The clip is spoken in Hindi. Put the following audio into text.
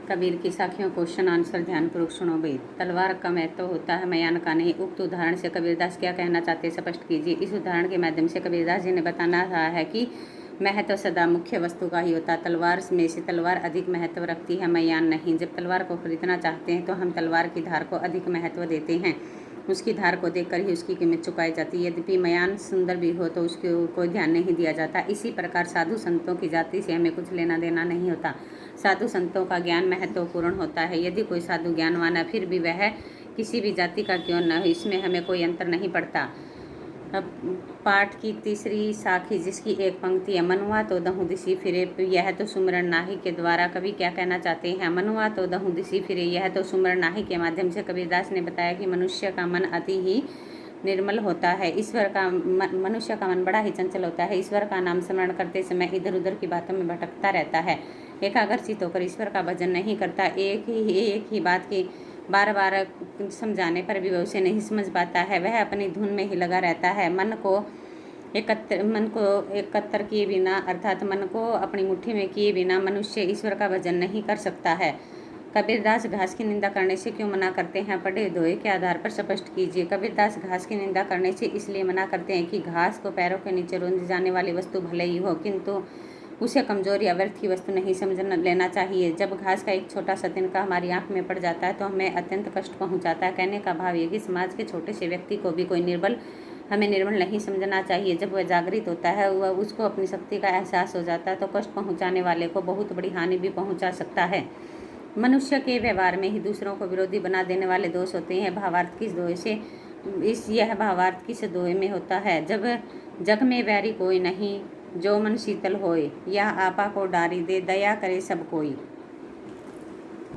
कबीर की साखियों क्वेश्चन आंसर ध्यानपूर्वक सुनो भाई। तलवार का महत्व होता है, मयान का नहीं। उक्त उदाहरण से कबीरदास क्या कहना चाहते हैं स्पष्ट कीजिए। इस उदाहरण के माध्यम से कबीरदास जी ने बताना रहा है कि महत्व सदा मुख्य वस्तु का ही होता है। तलवार में से तलवार अधिक महत्व रखती है, मयान नहीं। जब तलवार को खरीदना चाहते हैं तो हम तलवार की धार को अधिक महत्व देते हैं। उसकी धार को देखकर ही उसकी कीमत चुकाई जाती है। यद्यपि मयान सुंदर भी हो तो उसके कोई ध्यान नहीं दिया जाता। इसी प्रकार साधु संतों की जाति से हमें कुछ लेना देना नहीं होता। साधु संतों का ज्ञान महत्वपूर्ण होता है। यदि कोई साधु ज्ञानवान है फिर भी वह किसी भी जाति का क्यों न हो, इसमें हमें कोई अंतर नहीं पड़ता। अब पाठ की तीसरी साखी जिसकी एक पंक्ति है, मनुआ तो दहु दिसी फिरे, यह तो सुमरन नाहि के द्वारा कवि क्या कहना चाहते हैं। मनुआ तो दहु दिसी फिरे, यह तो सुमरन नाहि के माध्यम से कबीरदास ने बताया कि मनुष्य का मन अति ही निर्मल होता है। ईश्वर का मनुष्य का मन बड़ा ही चंचल होता है। ईश्वर का नाम स्मरण करते समय इधर उधर की बातों में भटकता रहता है। एकाग्रचित होकर ईश्वर का भजन नहीं करता। एक ही बात की बार बार समझाने पर भी वह उसे नहीं समझ पाता है। वह अपनी धुन में ही लगा रहता है। मन को एकत्र किए बिना, अर्थात मन को अपनी मुट्ठी में किए बिना मनुष्य ईश्वर का भजन नहीं कर सकता है। कबीरदास घास की निंदा करने से क्यों मना करते हैं, पढ़े धोए के आधार पर स्पष्ट कीजिए। कबीरदास घास की निंदा करने से इसलिए मना करते हैं कि घास को पैरों के नीचे रोंदी जाने वाली वस्तु भले ही हो, किंतु उसे कमजोर या व्यर्थ की वस्तु नहीं समझ लेना चाहिए। जब घास का एक छोटा सा तिनका हमारी आंख में पड़ जाता है तो हमें अत्यंत कष्ट पहुंचाता है। कहने का भाव ये कि समाज के छोटे से व्यक्ति को भी हमें निर्बल नहीं समझना चाहिए। जब वह जागृत होता है, वह उसको अपनी शक्ति का एहसास हो जाता है तो कष्ट पहुँचाने वाले को बहुत बड़ी हानि भी पहुँचा सकता है। मनुष्य के व्यवहार में ही दूसरों को विरोधी बना देने वाले दोष होते हैं। भावार्थ किस दोष से यह भावार्थ किस दोष में होता है। जब जग में वैरी कोई नहीं, जो मन शीतल होए, या आपा को डारी दे, दया करे सब कोई।